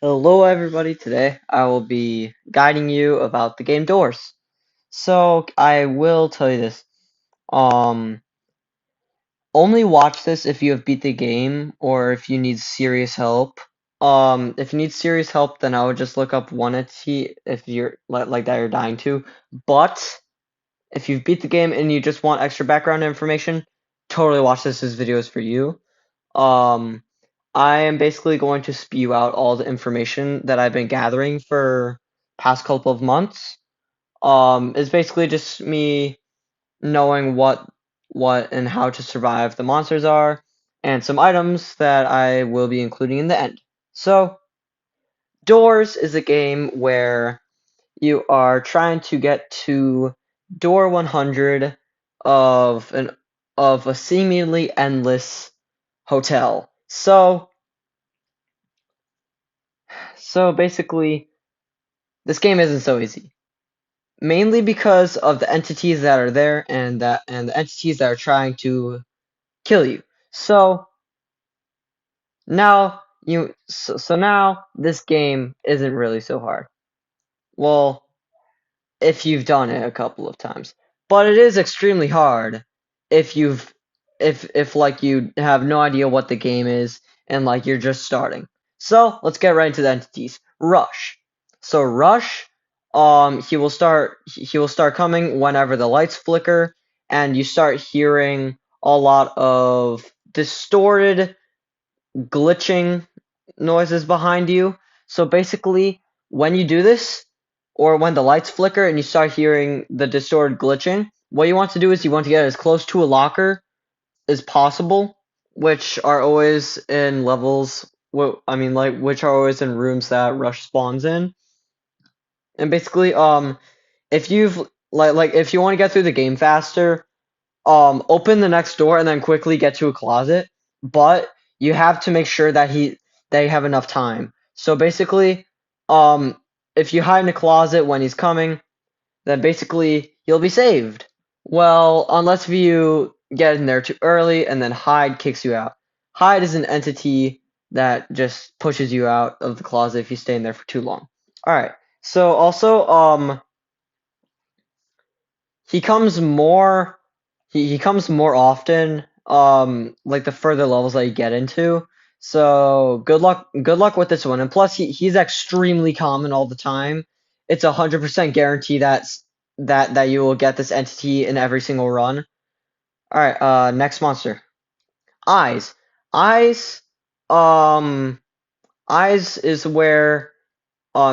Hello everybody, today I will be guiding you about the game Doors. So I will tell you this. Um Only watch this if you have beat the game or if you need serious help. If you need serious help, then I would just look up one entity if you're like that you're dying to. But if you've beat the game and you just want extra background information, totally watch this video is for you. Um I am basically going to spew out all the information that I've been gathering for past couple of months. It's basically just me knowing what and how to survive the monsters are, and some items that I will be including in the end. So, Doors is a game where you are trying to get to door 100 of an of a seemingly endless hotel. So basically, this game isn't so easy. Mainly because of the entities that are there and the entities that are trying to kill you. So now this game isn't really so hard. Well, if you've done it a couple of times. But it is extremely hard if you've if like you have no idea what the game is and like you're just starting. So let's get right into the entities. Rush. So Rush, he will start coming whenever the lights flicker and you start hearing a lot of distorted glitching noises behind you. So basically, when you do this, or when the lights flicker and you start hearing the distorted glitching, what you want to do is you want to get as close to a locker as possible, which are always in levels. Which are always in rooms that Rush spawns in. And basically, if you've if you want to get through the game faster, open the next door and then quickly get to a closet, but you have to make sure that they have enough time. So basically, um if you hide in a closet when he's coming, then basically you'll be saved. Well, unless you get in there too early and then hide kicks you out. Hide is an entity that just pushes you out of the closet if you stay in there for too long. All right. So also he comes more he comes more often, like the further levels that you get into. So good luck with this one. And plus he's extremely common all the time. It's 100% guarantee that you will get this entity in every single run. Alright, next monster. Eyes. Eyes um Eyes is where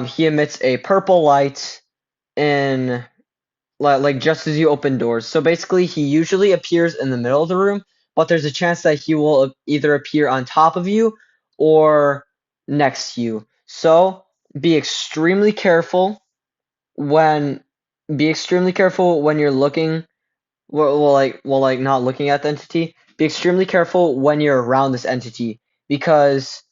he emits a purple light in like just as you open doors. So basically, he usually appears in the middle of the room, but there's a chance that he will either appear on top of you or next to you. So be extremely careful when be extremely careful when you're looking well, not looking at the entity. Be extremely careful when you're around this entity because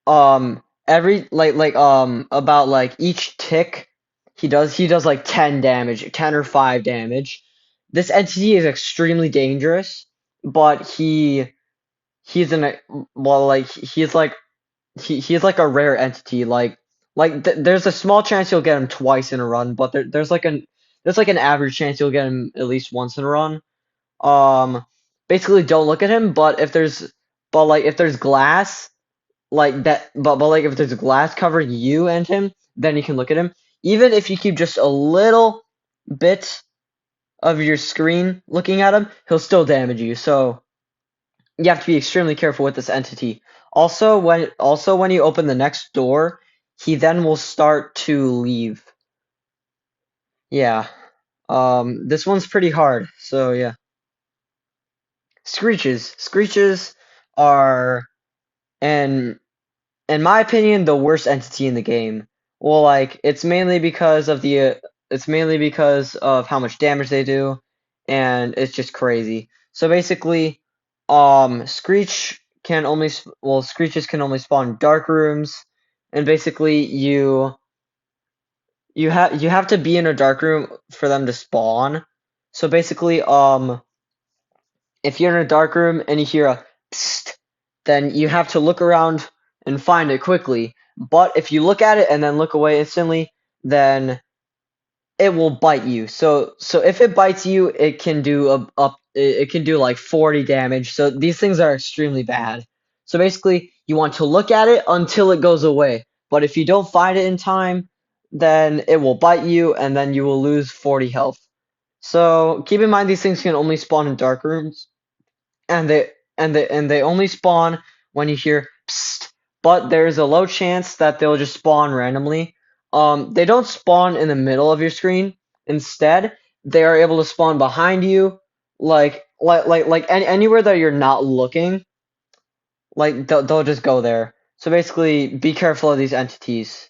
every about like each tick he does like 10 damage, 10 or 5 damage. This entity is extremely dangerous, but he's in a well like he's like a rare entity. There's a small chance you'll get him twice in a run, but there's like an average chance you'll get him at least once in a run. um Basically don't look at him, but if there's glass like that, but like if there's glass covering you and him, then you can look at him. Even if you keep just a little bit of your screen looking at him, he'll still damage you. So you have to be extremely careful with this entity. Also when you open the next door, he then will start to leave. Yeah. This one's pretty hard. So yeah. Screeches. Screeches are and in my opinion, the worst entity in the game. Well, like it's mainly because of how much damage they do, and it's just crazy. So basically, Screeches can only spawn in dark rooms, and basically you have to be in a dark room for them to spawn. So basically, if you're in a dark room and you hear a psst, then you have to look around and find it quickly. but if you look at it and then look away instantly, then it will bite you. So if it bites you, it can do it can do like 40 damage. So these things are extremely bad. So basically, you want to look at it until it goes away. But if you don't find it in time, then it will bite you and then you will lose 40 health. So keep in mind these things can only spawn in dark rooms and they only spawn when you hear psst, but there's a low chance that they'll just spawn randomly. They don't spawn in the middle of your screen. Instead, they are able to spawn behind you, anywhere that you're not looking. Like they'll just go there. So basically, be careful of these entities.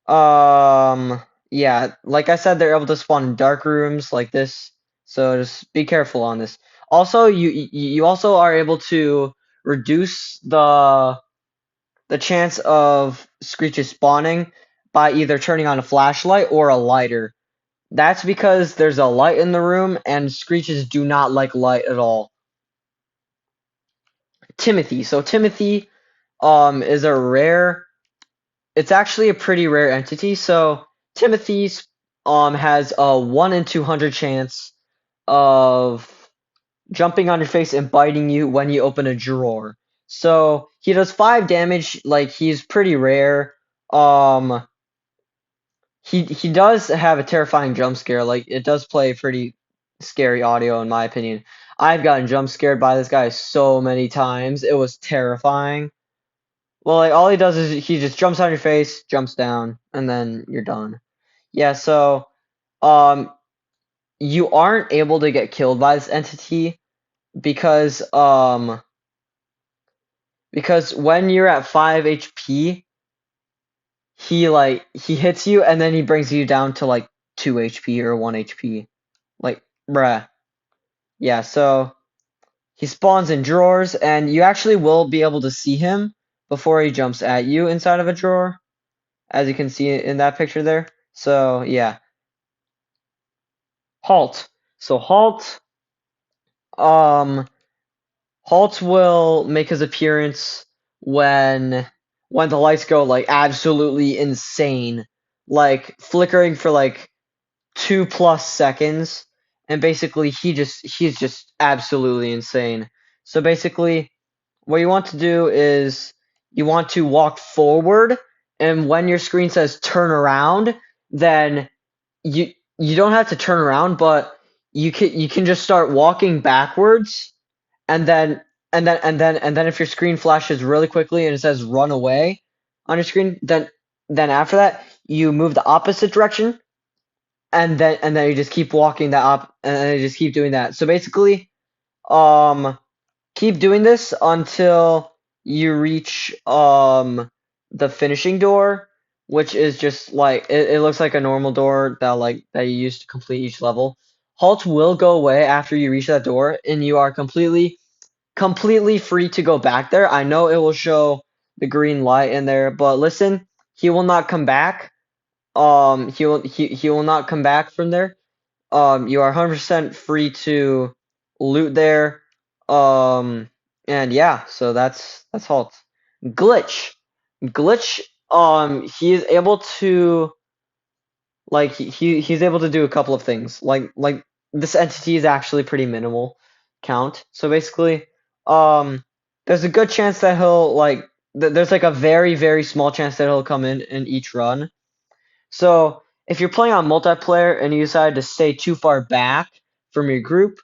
Yeah, like I said, they're able to spawn in dark rooms like this, so just be careful on this. Also, you also are able to reduce the chance of Screeches spawning by either turning on a flashlight or a lighter. That's because there's a light in the room, and Screeches do not like light at all. Timothy. So Timothy is a rare it's actually a pretty rare entity. So Timothy's has a 1 in 200 chance of jumping on your face and biting you when you open a drawer. So he does 5 damage, like he's pretty rare. Um he does have a terrifying jump scare, like it does play pretty scary audio in my opinion. I've gotten jump scared by this guy so many times. It was terrifying. Well, like all he does is he just jumps on your face, jumps down, and then you're done. Yeah, so um you aren't able to get killed by this entity because because when you're at 5 HP, he hits you and then he brings you down to like 2 HP or 1 HP. Like, bruh. Yeah, so he spawns in drawers and you actually will be able to see him before he jumps at you inside of a drawer, as you can see in that picture there. So, yeah. Halt. So um Halt will make his appearance when the lights go like absolutely insane, like flickering for like 2+ seconds, and basically he's just absolutely insane. So basically, what you want to do is you want to walk forward, and when your screen says turn around, then you don't have to turn around, but you can just start walking backwards, and then if your screen flashes really quickly and it says run away on your screen, then after that you move the opposite direction, and then you just keep walking that up, and then you just keep doing that. So basically, um keep doing this until you reach the finishing door, which is just like it looks like a normal door that you use to complete each level. Halt will go away after you reach that door, and you are completely free to go back there. I know it will show the green light in there, but listen, he will not come back. He will not come back from there. You are 100% free to loot there. Um, and yeah, so that's halt. Glitch. Glitch, he is able to he's able to do a couple of things. Like this entity is actually pretty minimal count. So basically, there's a good chance that he'll there's like a very small chance that he'll come in each run. So if you're playing on multiplayer and you decide to stay too far back from your group,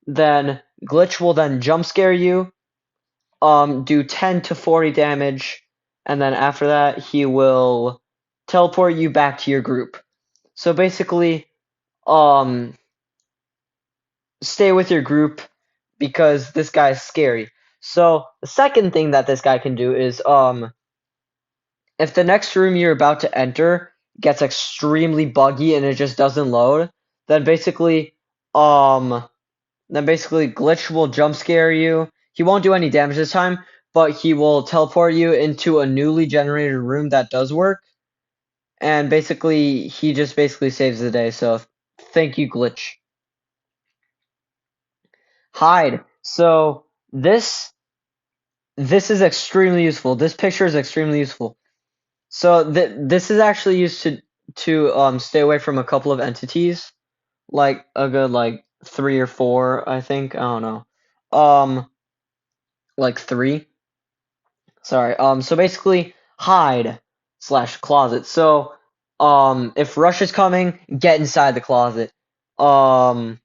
then Glitch will then jump scare you, do 10 to 40 damage, and then after that he will teleport you back to your group. So basically, um, stay with your group because this guy's scary. So the second thing that this guy can do is if the next room you're about to enter gets extremely buggy and it just doesn't load, then basically um Glitch will jump scare you. He won't do any damage this time, but he will teleport you into a newly generated room that does work. And basically he just basically saves the day. So thank you, Glitch. Hide. So this this is extremely useful. This picture is extremely useful. So this is actually used to stay away from a couple of entities, like a good like three or four, I think. I don't know. Like three. Sorry. So basically hide slash closet. So if Rush is coming, get inside the closet. Um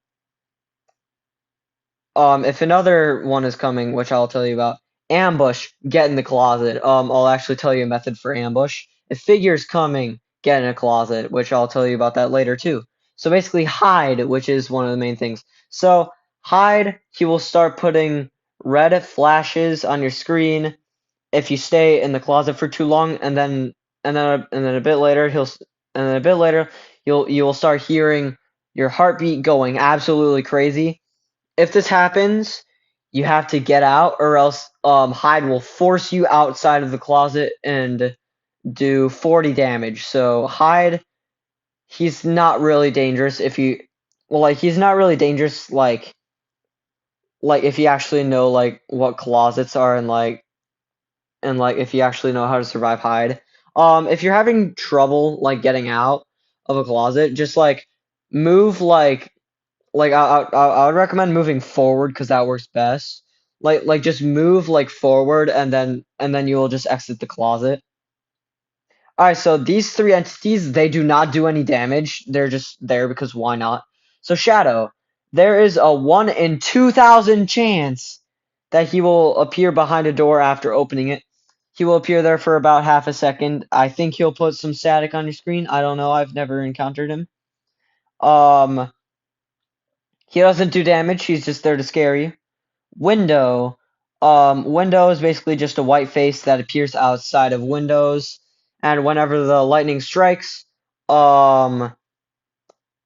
if another one is coming, which I'll tell you about, ambush, get in the closet. I'll actually tell you a method for ambush. If figure's coming, get in a closet, which I'll tell you about that later too. So basically hide, which is one of the main things. So hide, he will start putting red flashes on your screen if you stay in the closet for too long, and then a bit later and then a bit later you will start hearing your heartbeat going absolutely crazy. If this happens, you have to get out, or else Hyde will force you outside of the closet and do 40 damage. So Hyde, he's not really dangerous if you, well, like he's not really dangerous like if you actually know like what closets are and if you actually know how to survive Hyde. If you're having trouble like getting out of a closet, just like move like I would recommend moving forward because that works best. Like just move like forward and then you will just exit the closet. All right, so these three entities, they do not do any damage. They're just there because why not? So Shadow, there is a 1 in 2,000 chance that he will appear behind a door after opening it. He will appear there for about half a second. I think he'll put some static on your screen. I don't know. I've never encountered him. Um, he doesn't do damage. He's just there to scare you. Window. Window is basically just a white face that appears outside of windows, and whenever the lightning strikes, um,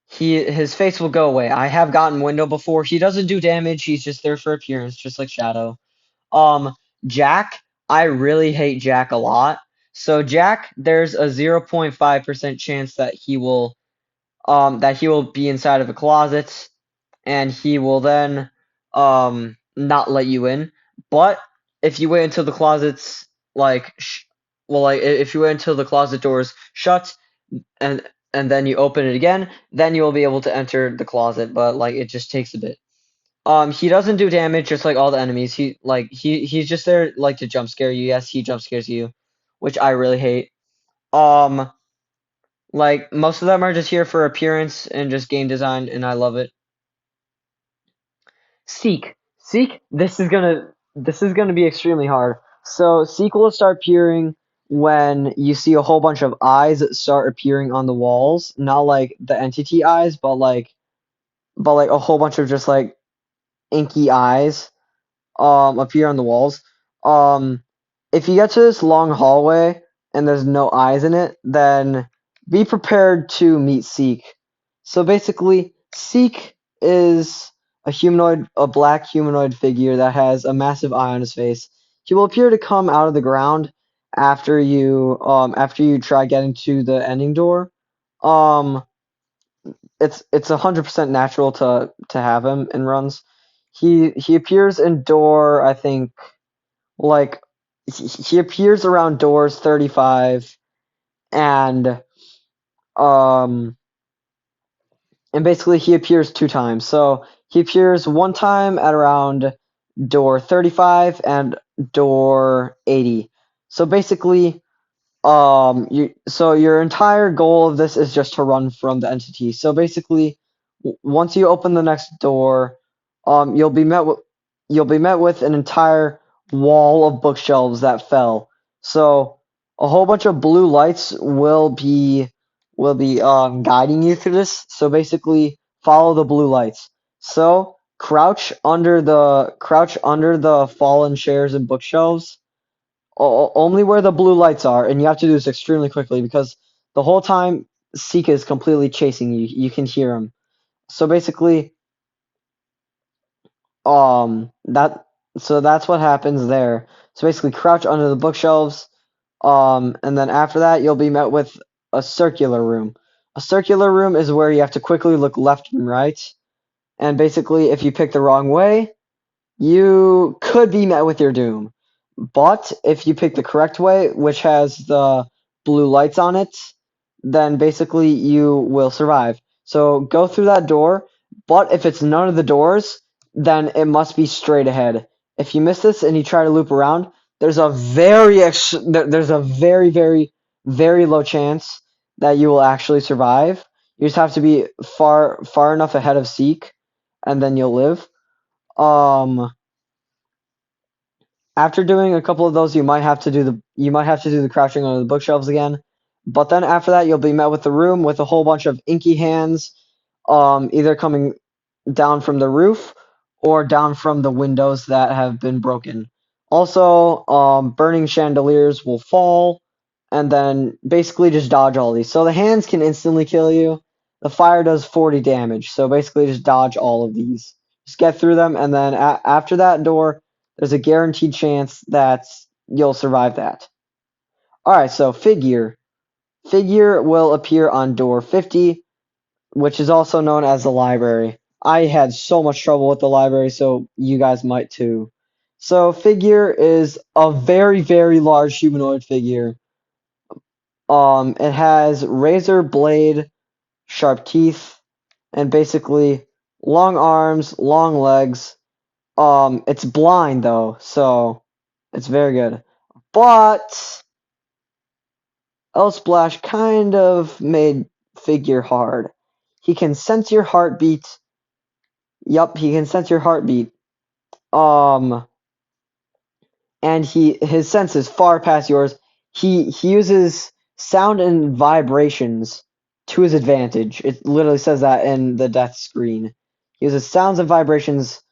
his face will go away. I have gotten Window before. He doesn't do damage. He's just there for appearance, just like Shadow. Um, Jack. I really hate Jack a lot. So Jack, there's a 0.5% chance that he will be inside of a closet and he will then not let you in. But if you wait until the closets like if you wait until the closet doors shut and and then you open it again, then you will be able to enter the closet, but like it just takes a bit. He doesn't do damage just like all the enemies. He's just there like to jump scare you. Yes, he jump scares you, which I really hate. Um like most of them are just here for appearance and just game design and I love it. Seek. This is gonna be extremely hard. So Seek will start appearing when you see a whole bunch of eyes start appearing on the walls. Not like the entity eyes, but like a whole bunch of just like inky eyes appear on the walls. Um, if you get to this long hallway and there's no eyes in it, then be prepared to meet Seek. So basically, Seek is a black humanoid figure that has a massive eye on his face. He will appear to come out of the ground after you try getting to the ending door. Um, it's 100% natural to have him in runs. He appears in door, I think, like he appears around doors 35 and um and basically he appears two times. So he appears one time at around door 35 and door 80. So basically your entire goal of this is just to run from the entity. So basically, once you open the next door, um, you'll be met with you'll be met with an entire wall of bookshelves that fell. So a whole bunch of blue lights will be guiding you through this. So basically, follow the blue lights. So crouch under the fallen chairs and bookshelves only where the blue lights are, and you have to do this extremely quickly because the whole time Sika is completely chasing you. You can hear him. So basically, that so that's what happens there. So basically, crouch under the bookshelves, and then after that, you'll be met with a circular room. A circular room is where you have to quickly look left and right, and basically, if you pick the wrong way, you could be met with your doom. But if you pick the correct way, which has the blue lights on it, then basically you will survive. So go through that door, but if it's none of the doors, then it must be straight ahead. If you miss this and you try to loop around, there's a very low chance that you will actually survive. You just have to be far enough ahead of Seek, and then you'll live. Um, After doing a couple of those, you might have to do the crouching under the bookshelves again. But then after that, you'll be met with the room with a whole bunch of inky hands, either coming down from the roof or down from the windows that have been broken. Also, burning chandeliers will fall, and then basically just dodge all these. So the hands can instantly kill you. The fire does 40 damage, so basically just dodge all of these. Just get through them, and then after that door, there's a guaranteed chance that you'll survive that. Alright, so figure. Figure will appear on door 50, which is also known as the library. I had so much trouble with the library, so you guys might too. So figure is a very large humanoid figure. It has razor blade, sharp teeth, and basically long arms, long legs. It's blind though, so it's very good. But LSplash kind of made figure hard. He can sense your heartbeat. Yup, he can sense your heartbeat. Um, and his sense is far past yours. He uses sound and vibrations to his advantage. It literally says that in the death screen. He uses sounds and vibrations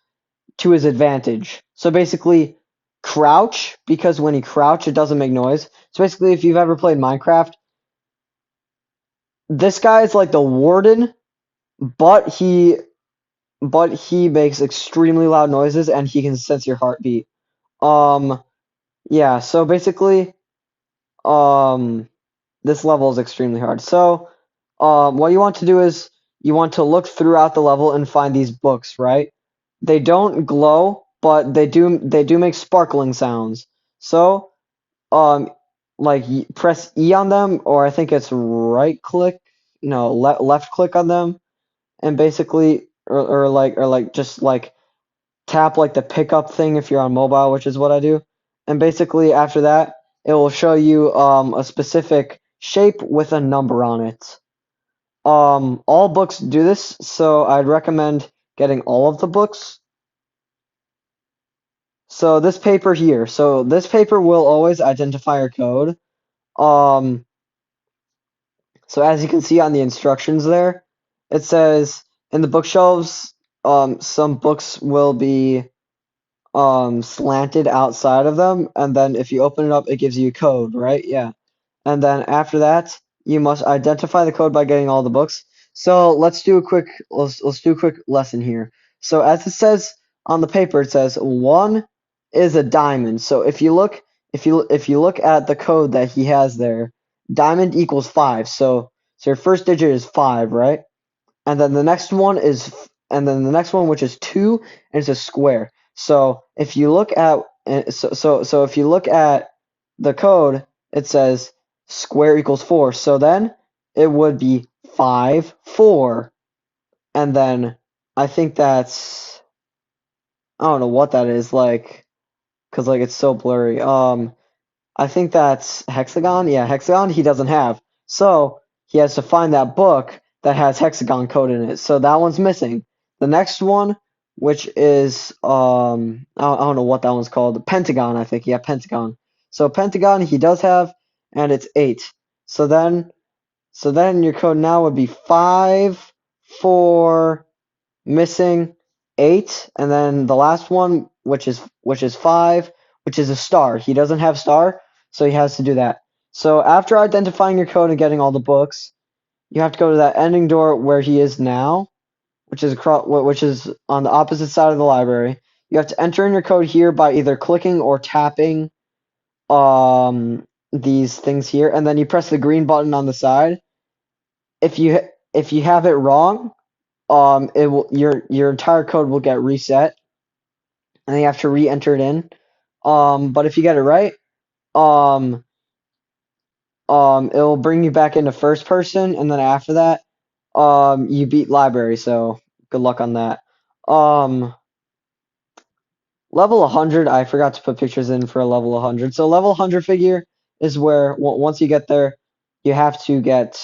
to his advantage. So basically, crouch, because when he crouch, it doesn't make noise. So basically, if you've ever played Minecraft, this guy is like the warden, but he makes extremely loud noises and he can sense your heartbeat. Um, yeah, so basically, um, this level is extremely hard. So, what you want to do is you want to look throughout the level and find these books, right? They don't glow, but they do make sparkling sounds. So, um, like press E on them, or I think it's right click, no, left click on them, and basically, or just like tap like the pickup thing if you're on mobile, which is what I do. And basically after that, it will show you a specific shape with a number on it. All books do this, so I'd recommend getting all of the books. So this paper here, so this paper will always identify your code. Um, so as you can see on the instructions there, it says in the bookshelves, some books will be slanted outside of them, and then if you open it up it gives you a code, right? Yeah. And then after that you must identify the code by getting all the books. So let's do a quick lesson here. So as it says on the paper, it says 1 is a diamond. So if you look at the code that he has there, diamond equals 5. So your first digit is 5, right? And then the next one, which is 2, and it's a square. So if you look at if you look at the code, it says square equals 4. So then it would be 5 4. And then I think I don't know what that is, like, because like it's so blurry. I think that's hexagon. Yeah, hexagon he doesn't have. So he has to find that book that has hexagon code in it. So that one's missing. The next one, which is I don't know what that one's called. Pentagon, I think. Yeah, pentagon. So pentagon he does have, and it's 8. So then your code now would be 5 4 missing 8, and then the last one, which is 5, which is a star. He doesn't have star, so he has to do that. So after identifying your code and getting all the books, you have to go to that ending door where he is now, which is on the opposite side of the library. You have to enter in your code here by either clicking or tapping these things here, and then you press the green button on the side. If you have it wrong, your entire code will get reset, and you have to re-enter it in. But if you get it right, um, it'll bring you back into first person, and then after that, you beat library. So good luck on that. Um, Level 100, I forgot to put pictures in for a level 100. So level 100 figure is where once you get there, you have to get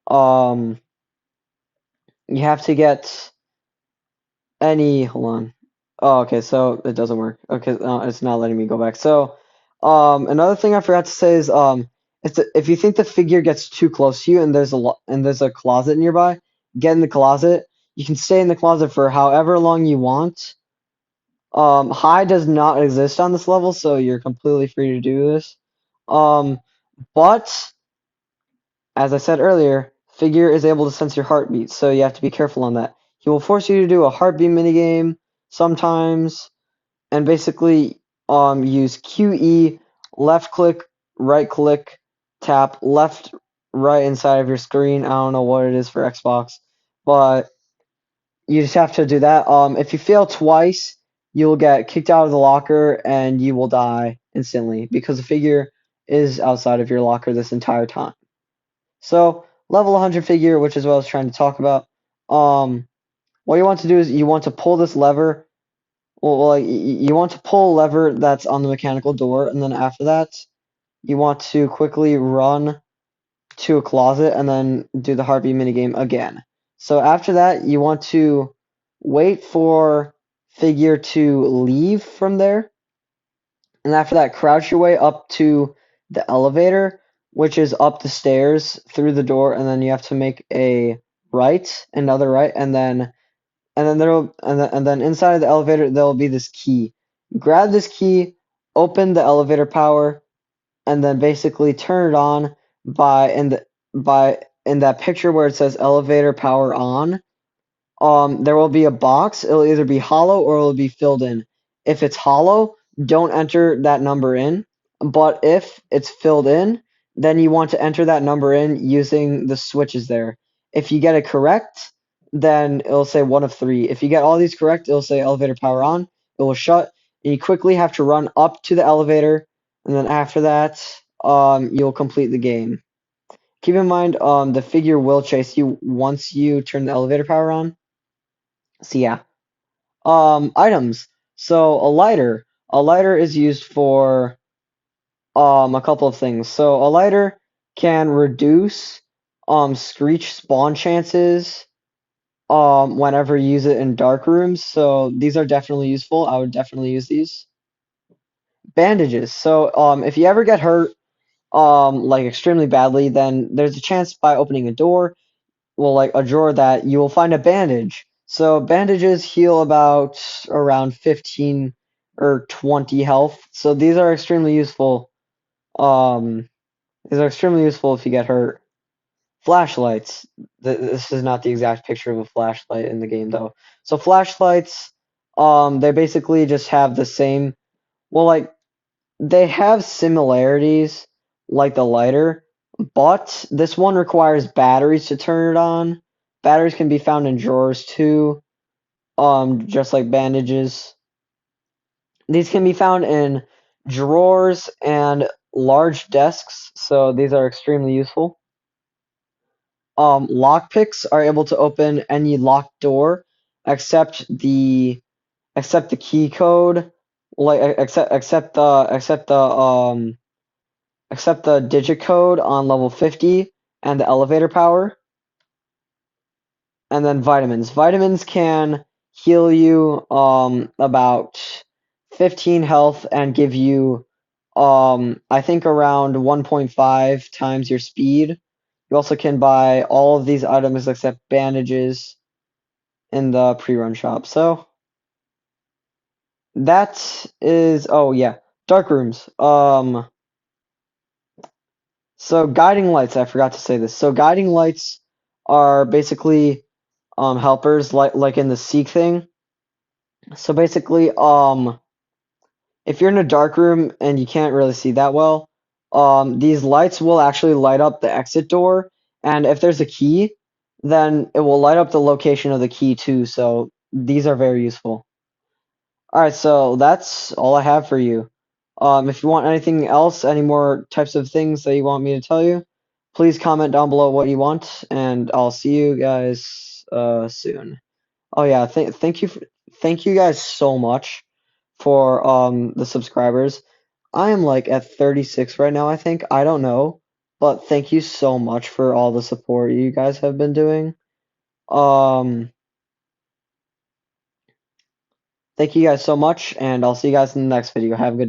um you have to get any hold on. Oh, okay, so it doesn't work. Okay, it's not letting me go back. So another thing I forgot to say is if you think the figure gets too close to you and there's a closet nearby, get in the closet. You can stay in the closet for however long you want. High does not exist on this level, so you're completely free to do this. Um, but as I said earlier, figure is able to sense your heartbeat, so you have to be careful on that. He will force you to do a heartbeat minigame sometimes, and basically use QE, left click, right click, tap, left, right inside of your screen. I don't know what it is for Xbox, but you just have to do that. If you fail twice, you'll get kicked out of the locker and you will die instantly because the figure is outside of your locker this entire time. So level 100 figure, which is what I was trying to talk about. What you want to do is you want to pull this lever. Well, like you want to pull a lever that's on the mechanical door, and then after that, you want to quickly run to a closet and then do the heartbeat minigame again. So after that, you want to wait for figure to leave from there, and after that, crouch your way up to the elevator, which is up the stairs through the door, and then you have to make a right, another right, and then inside of the elevator there will be this key. Grab this key, open the elevator power, and then basically turn it on by in that picture where it says elevator power on. There will be a box. It'll either be hollow or it'll be filled in. If it's hollow, don't enter that number in. But if it's filled in, then you want to enter that number in using the switches there. If you get it correct, then it'll say one of three. If you get all these correct, it'll say elevator power on. It will shut. And you quickly have to run up to the elevator, and then after that, you'll complete the game. Keep in mind, the figure will chase you once you turn the elevator power on. So yeah. Items. So a lighter. A lighter is used for a couple of things. So a lighter can reduce screech spawn chances whenever you use it in dark rooms. So these are definitely useful. I would definitely use these. Bandages. So if you ever get hurt like extremely badly, then there's a chance by opening a door, well, like a drawer, that you will find a bandage. So bandages heal about around 15 or 20 health. So these are extremely useful if you get hurt. Flashlights. This is not the exact picture of a flashlight in the game though. So flashlights, they basically just have the same, well, like they have similarities like the lighter, but this one requires batteries to turn it on. Batteries can be found in drawers too, just like bandages. These can be found in drawers and large desks, so these are extremely useful. Lockpicks are able to open any locked door except the key code, like except the digit code on level 50 and the elevator power. And then vitamins. Vitamins can heal you about 15 health and give you I think around 1.5 times your speed. You also can buy all of these items except bandages in the pre-run shop. So that is, oh yeah, dark rooms. So guiding lights, I forgot to say this. So guiding lights are basically helpers like in the Seek thing. So basically, if you're in a dark room and you can't really see that well, these lights will actually light up the exit door, and if there's a key, then it will light up the location of the key too. So these are very useful. All right, so that's all I have for you. If you want anything else, any more types of things that you want me to tell you, please comment down below what you want, and I'll see you guys soon. Oh yeah, thank you guys so much for the subscribers. I am like at 36 right now, I think. I don't know, but thank you so much for all the support you guys have been doing. Um, thank you guys so much, and I'll see you guys in the next video. Have a good day.